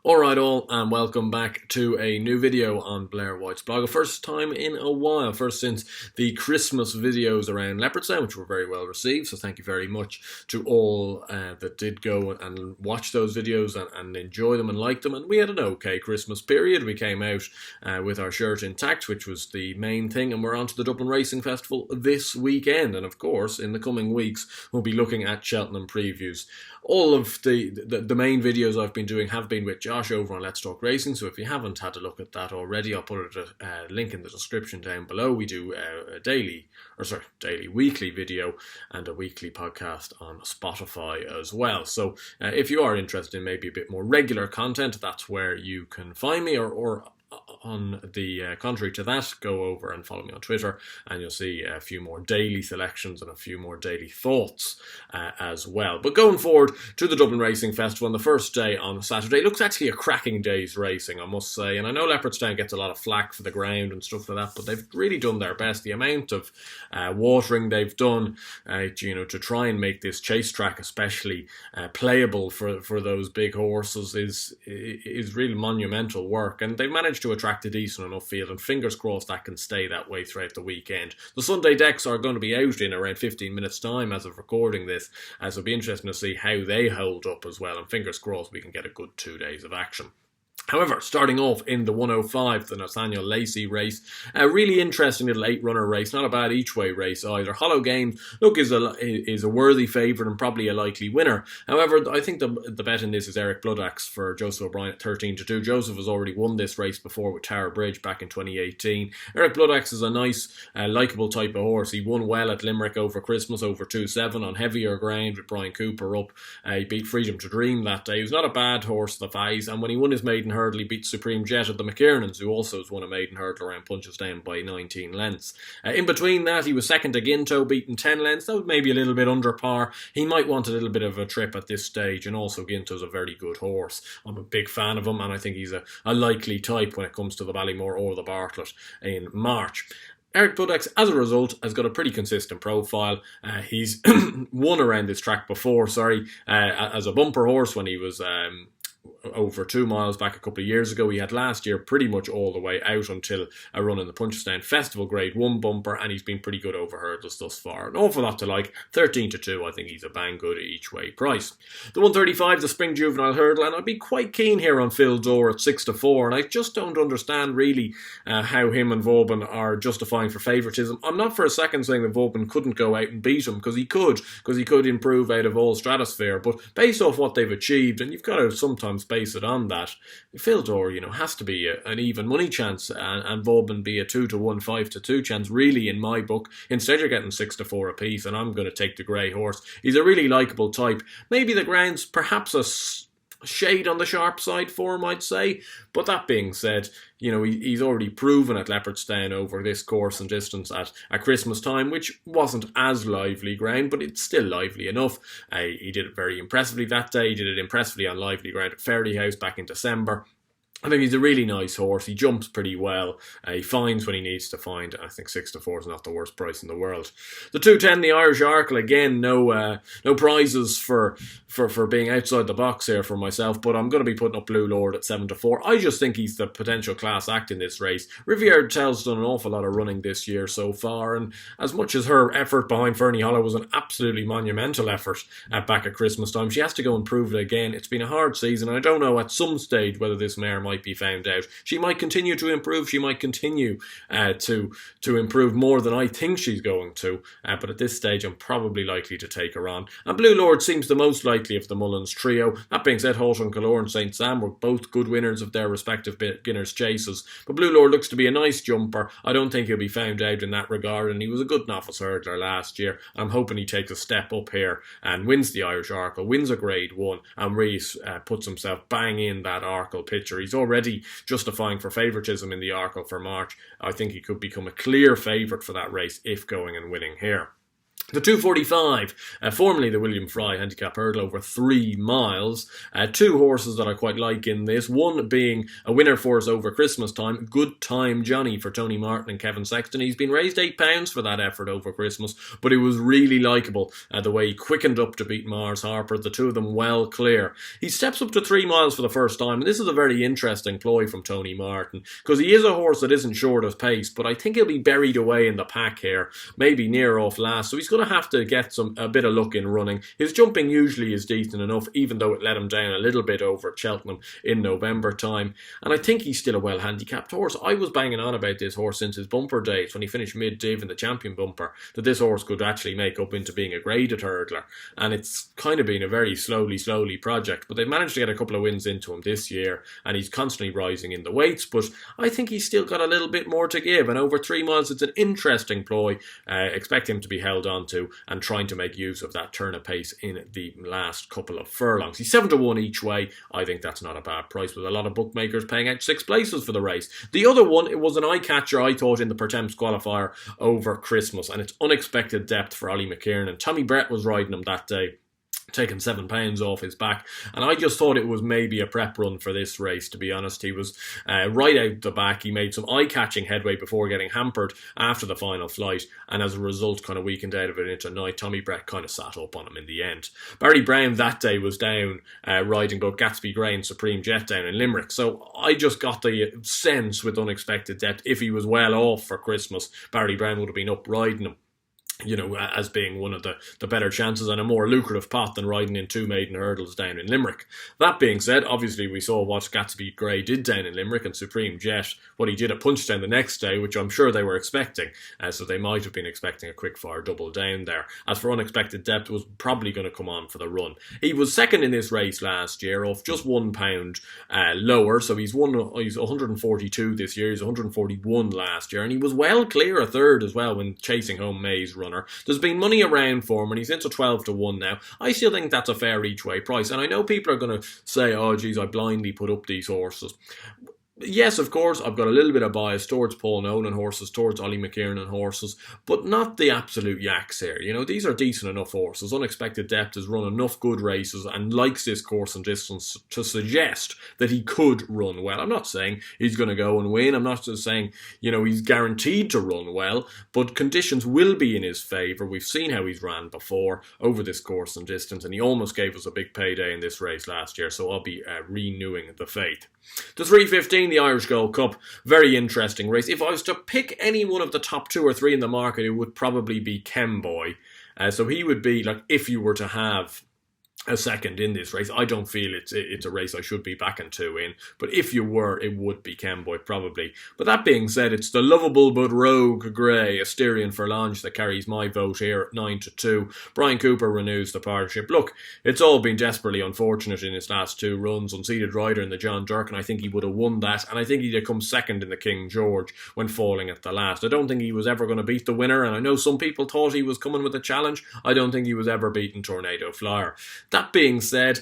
Alright all, and welcome back to a new video on Blair White's blog. A first time in a while, first since the Christmas videos around Leopardstown, which were very well received, so thank you very much to all that did go and watch those videos and enjoy them and like them. And we had an okay Christmas period. We came out with our shirt intact, which was the main thing, and we're on to the Dublin Racing Festival this weekend. And of course, in the coming weeks, we'll be looking at Cheltenham previews. All of the main videos I've been doing have been with Josh over on Let's Talk Racing, so if you haven't had a look at that already, I'll put a link in the description down below. We do a weekly video and a weekly podcast on Spotify as well. So if you are interested in maybe a bit more regular content, that's where you can find me, or on the contrary to that, go over and follow me on Twitter and you'll see a few more daily selections and a few more daily thoughts as well. But going forward to the Dublin Racing Festival on the first day on Saturday, looks actually a cracking day's racing, I must say. And I know Leopardstown gets a lot of flack for the ground and stuff like that, but they've really done their best. The amount of watering they've done to try and make this chase track especially playable for those big horses is really monumental work, and they've managed to attract a decent enough field, and fingers crossed that can stay that way throughout the weekend. The Sunday decks are going to be out in around 15 minutes time as of recording this, so it'll be interesting to see how they hold up as well, and fingers crossed we can get a good 2 days of action. However, starting off in the 105, the Nathaniel Lacy race, a really interesting little 8-runner race, not a bad each-way race either. Hollow Game, look, is a worthy favourite and probably a likely winner. However, I think the bet in this is Eric Bloodaxe for Joseph O'Brien at 13-2. Joseph has already won this race before with Tower Bridge back in 2018. Eric Bloodaxe is a nice, likeable type of horse. He won well at Limerick over Christmas, over 2-7 on heavier ground with Brian Cooper up. He beat Freedom to Dream that day. He was not a bad horse, the Fies, and when he won his maiden hurdle, he beat Supreme Jet of the McKiernans, who also has won a maiden hurdle around Punchestown by 19 lengths. In between that, he was second to Ginto, beaten 10 lengths. That was maybe a little bit under par. He might want a little bit of a trip at this stage, and also Ginto's a very good horse. I'm a big fan of him, and I think he's a likely type when it comes to the Ballymore or the Bartlett in March. Eric Bloodaxe, as a result, has got a pretty consistent profile. He's won around this track before, as a bumper horse when he was over 2 miles back a couple of years ago. He had last year pretty much all the way out until a run in the Punchestown Festival Grade 1 bumper, and he's been pretty good over hurdles thus far. An awful lot to like. 13-2, I think he's a bang good each way price. The 135, the Spring Juvenile Hurdle, and I'd be quite keen here on Fil D'Or at 6-4, and I just don't understand really how him and Vauban are justifying for favouritism. I'm not for a second saying that Vauban couldn't go out and beat him, because he could improve out of all stratosphere, but based off what they've achieved, and you've got to sometimes base it on that, Fil D'Or, has to be an even money chance, and Vauban be a 2-1, 5-2 chance, really, in my book. Instead, you're getting 6-4 apiece, and I'm going to take the grey horse. He's a really likeable type. Maybe the ground's perhaps a shade on the sharp side for him, I'd say. But that being said, he's already proven at Leopardstown over this course and distance at Christmas time, which wasn't as lively ground, but it's still lively enough. He did it very impressively that day. He did it impressively on lively ground at Fairyhouse back in December. I think he's a really nice horse. He jumps pretty well. He finds when he needs to find. I think 6-4 is not the worst price in the world. The 210, the Irish Arkle, again, no prizes for being outside the box here for myself, but I'm going to be putting up Blue Lord at 7-4. I just think he's the potential class act in this race. Riviere Tell's done an awful lot of running this year so far, and as much as her effort behind Fernie Hollow was an absolutely monumental effort back at Christmas time, she has to go and prove it again. It's been a hard season, and I don't know at some stage whether this mare might be found out. She might continue to improve. She might continue to improve more than I think she's going to. But at this stage, I'm probably likely to take her on. And Blue Lord seems the most likely of the Mullins trio. That being said, Halton Galore and St. Sam were both good winners of their respective beginners' chases. But Blue Lord looks to be a nice jumper. I don't think he'll be found out in that regard. And he was a good novice hurdler last year. I'm hoping he takes a step up here and wins the Irish Arkle, wins a Grade 1, and really puts himself bang in that Arkle picture. He's already justifying for favouritism in the Arkle for March. I think he could become a clear favourite for that race if going and winning here. The 245, formerly the William Fry Handicap Hurdle over 3 miles. Two horses that I quite like in this. One being a winner for us over Christmas time, Good Time Jonny for Tony Martin and Kevin Sexton. He's been raised £8 for that effort over Christmas, but it was really likeable the way he quickened up to beat Mars Harper. The two of them well clear. He steps up to 3 miles for the first time, and this is a very interesting ploy from Tony Martin, because he is a horse that isn't short of pace, but I think he'll be buried away in the pack here, maybe near off last, so he's going to have to get a bit of luck in running. His jumping usually is decent enough, even though it let him down a little bit over at Cheltenham in November time. And I think he's still a well-handicapped horse. I was banging on about this horse since his bumper days, when he finished mid-div in the champion bumper, that this horse could actually make up into being a graded hurdler. And it's kind of been a very slowly project, but they've managed to get a couple of wins into him this year, and he's constantly rising in the weights, but I think he's still got a little bit more to give, and over 3 miles it's an interesting ploy. Expect him to be held on to, and trying to make use of that turn of pace in the last couple of furlongs. He's 7-1 each way. I think that's not a bad price, with a lot of bookmakers paying out 6 places for the race. The other one, it was an eye-catcher, I thought, in the Pertemps qualifier over Christmas, and it's Unexpected Depth for Ollie McKiernan. Tommy Brett was riding him that day, taking £7 off his back, and I just thought it was maybe a prep run for this race, to be honest. He was right out the back. He made some eye-catching headway before getting hampered after the final flight, and as a result kind of weakened out of it into night. Tommy Brett kind of sat up on him in the end. Barry Brown that day was down riding both Gatsby Grey and Supreme Jet down in Limerick, so I just got the sense with Unexpected Depth, if he was well off for Christmas, Barry Brown would have been up riding him, you know, as being one of the better chances and a more lucrative pot than riding in 2 maiden hurdles down in Limerick. That being said, obviously we saw what Gatsby Grey did down in Limerick, and Supreme Jet, what he did at Punchestown the next day, which I'm sure they were expecting, so they might have been expecting a quick-fire double down there. As for Unexpected Depth, was probably going to come on for the run. He was second in this race last year, off just £1 lower, so he's 142 this year, he's 141 last year, and he was well clear a third as well when chasing home May's runner. There's been money around for him, and he's into 12-1 now. I still think that's a fair each way price, and I know people are going to say, oh geez, I blindly put up these horses. Yes, of course, I've got a little bit of bias towards Paul Nolan horses, towards Ollie McKiernan horses, but not the absolute yaks here. You know, these are decent enough horses. Unexpected Depth has run enough good races and likes this course and distance to suggest that he could run well. I'm not saying he's going to go and win. I'm not just saying, you know, he's guaranteed to run well, but conditions will be in his favour. We've seen how he's ran before over this course and distance, and he almost gave us a big payday in this race last year, so I'll be renewing the faith. The 3:15, the Irish Gold Cup, very interesting race. If I was to pick any one of the top 2 or 3 in the market, it would probably be Kemboy. So he would be, like, if you were to have a second in this race. I don't feel it's a race I should be backing 2 in, but if you were, it would be Kemboy probably. But that being said, it's the lovable but rogue grey Asterion Forlonge that carries my vote here at 9-2. Brian Cooper renews the partnership. Look, it's all been desperately unfortunate in his last 2 runs. Unseated rider in the John Dirk, and I think he would have won that, and I think he'd have come second in the King George when falling at the last. I don't think he was ever going to beat the winner, and I know some people thought he was coming with a challenge. I don't think he was ever beaten Tornado Flyer. That being said,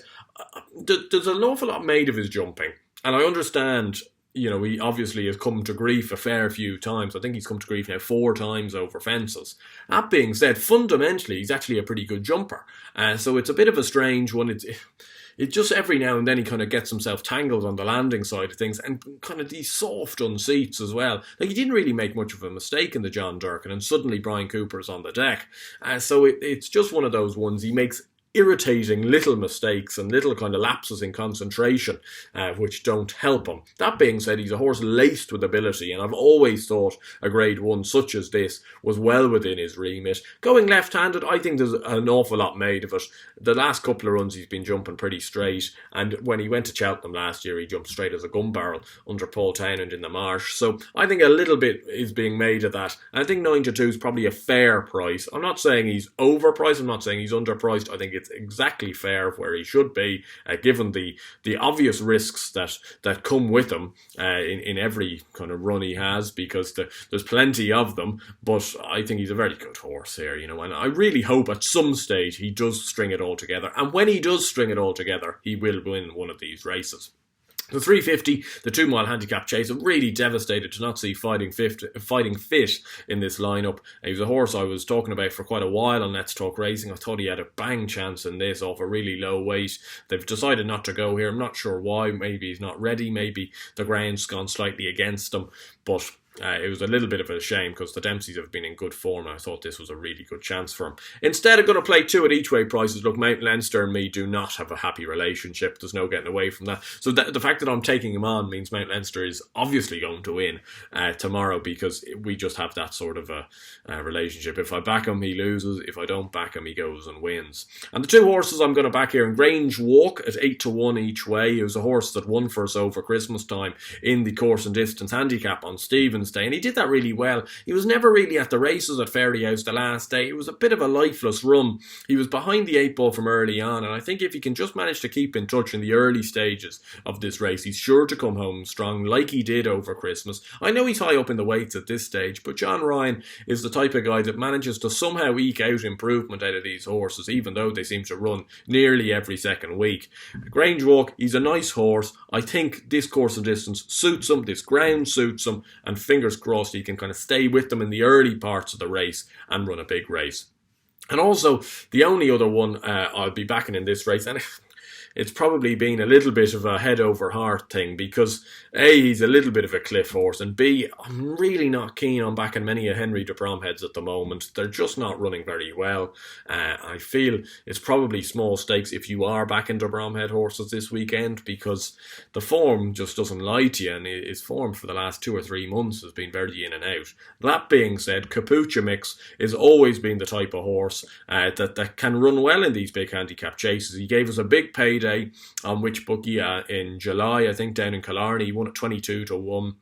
there's an awful lot made of his jumping, and I understand, you know, he obviously has come to grief a fair few times. I think he's come to grief now 4 times over fences. That being said, fundamentally, he's actually a pretty good jumper. So it's a bit of a strange one. It just every now and then he kind of gets himself tangled on the landing side of things, and kind of these soft unseats as well. Like, he didn't really make much of a mistake in the John Durkin, and suddenly Brian Cooper's on the deck. So it's just one of those ones. He makes irritating little mistakes and little kind of lapses in concentration, which don't help him. That being said, he's a horse laced with ability, and I've always thought a Grade 1 such as this was well within his remit. Going left-handed, I think there's an awful lot made of it. The last couple of runs he's been jumping pretty straight, and when he went to Cheltenham last year, he jumped straight as a gun barrel under Paul Townend in the Marsh. So I think a little bit is being made of that, and I think 9-2 is probably a fair price. I'm not saying he's overpriced, I'm not saying he's underpriced. I think it's exactly fair where he should be, given the obvious risks that come with him in every kind of run he has, because there's plenty of them. But I think he's a very good horse here, you know, and I really hope at some stage he does string it all together, and when he does string it all together, he will win one of these races. The 350, the 2 mile handicap chase, I'm really devastated to not see Fighting Fit in this lineup. He was a horse I was talking about for quite a while on Let's Talk Racing. I thought he had a bang chance in this off a really low weight. They've decided not to go here. I'm not sure why. Maybe he's not ready. Maybe the ground's gone slightly against him. But it was a little bit of a shame because the Dempseys have been in good form and I thought this was a really good chance for him. Instead, I'm going to play 2 at each way prices. Look, Mount Leinster and me do not have a happy relationship. There's no getting away from that. So the fact that I'm taking him on means Mount Leinster is obviously going to win tomorrow because we just have that sort of a relationship. If I back him, he loses. If I don't back him, he goes and wins. And the 2 horses I'm going to back here in Grange Walk at 8 to 1 each way. He was a horse that won for us over Christmas time in the course and distance handicap on Stephen's Day, and he did that really well. He was never really at the races at Fairyhouse the last day. It was a bit of a lifeless run. He was behind the 8 ball from early on, and I think if he can just manage to keep in touch in the early stages of this race, he's sure to come home strong like he did over Christmas. I know he's high up in the weights at this stage, but John Ryan is the type of guy that manages to somehow eke out improvement out of these horses, even though they seem to run nearly every second week. Grange Walk, he's a nice horse. I think this course and distance suits him, this ground suits him, and fingers crossed he can kind of stay with them in the early parts of the race and run a big race. And also, the only other one I'll be backing in this race, and it's probably been a little bit of a head over heart thing because A, he's a little bit of a cliff horse, and B, I'm really not keen on backing many of Henry de Bromheads at the moment. They're just not running very well. I feel it's probably small stakes if you are backing de Bromhead horses this weekend because the form just doesn't lie to you, and his form for the last 2 or 3 months has been very in and out. That being said, Cappucimix has always been the type of horse that can run well in these big handicap chases. He gave us a big payday on which bookie in July, I think, down in Killarney. He won at 22 to 1.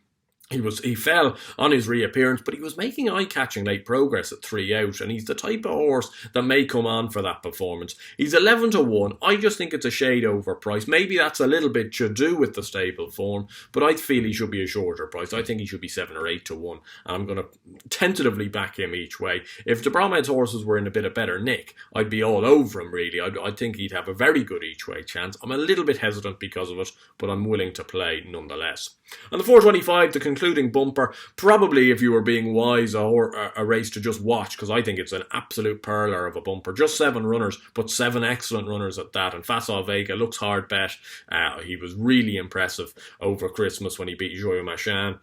He fell on his reappearance, but he was making eye-catching late progress at 3 out, and he's the type of horse that may come on for that performance. He's 11 to 1. I just think it's a shade overpriced. Maybe that's a little bit to do with the stable form, but I feel he should be a shorter price. I think he should be 7 or 8 to 1, and I'm going to tentatively back him each way. If de Bromhead's horses were in a bit of better nick, I'd be all over him, really. I think he'd have a very good each way chance. I'm a little bit hesitant because of it, but I'm willing to play nonetheless. On the 425, the concluding bumper, probably, if you were being wise, a race to just watch, because I think it's an absolute perler of a bumper. Just 7 runners, but 7 excellent runners at that. And Facile Vega looks hard bet. He was really impressive over Christmas when he beat Joyeux Machin.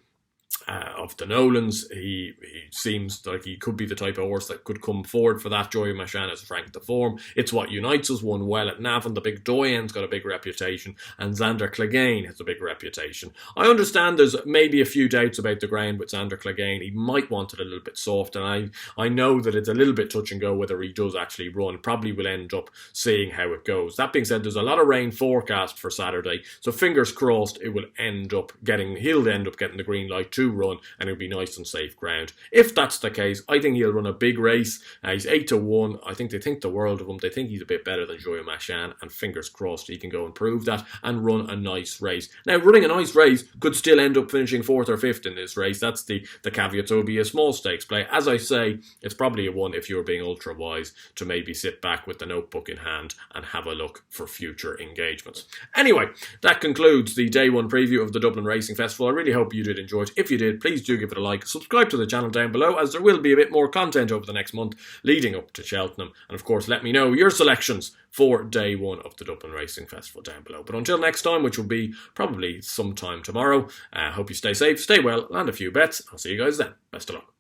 Of the Nolans, he seems like he could be the type of horse that could come forward for that. Joyeux Machin has franked the form. It's What Unites Us won well at Navan. The big Doyen's got a big reputation, and Sandor Clegane has a big reputation. I understand there's maybe a few doubts about the ground with Sandor Clegane. He might want it a little bit soft, and I know that it's a little bit touch and go whether he does actually run. Probably will end up seeing how it goes. That being said, there's a lot of rain forecast for Saturday, so fingers crossed he'll end up getting the green light to run, and it'll be nice and safe ground. If that's the case, I think he'll run a big race. He's 8 to 1. I think they think the world of him. They think he's a bit better than Joyeux Machin, and fingers crossed he can go and prove that and run a nice race. Now, running a nice race could still end up finishing 4th or 5th in this race. That's the caveat. So it'll be a small stakes play. As I say, it's probably a one if you're being ultra wise to maybe sit back with the notebook in hand and have a look for future engagements. Anyway, that concludes the day 1 preview of the Dublin Racing Festival. I really hope you did enjoy it. If you did, please do give it a like. Subscribe to the channel down below, as there will be a bit more content over the next month leading up to Cheltenham. And of course, let me know your selections for day 1 of the Dublin Racing Festival down below. But until next time, which will be probably sometime tomorrow, hope you stay safe, stay well, land a few bets. I'll see you guys then. Best of luck.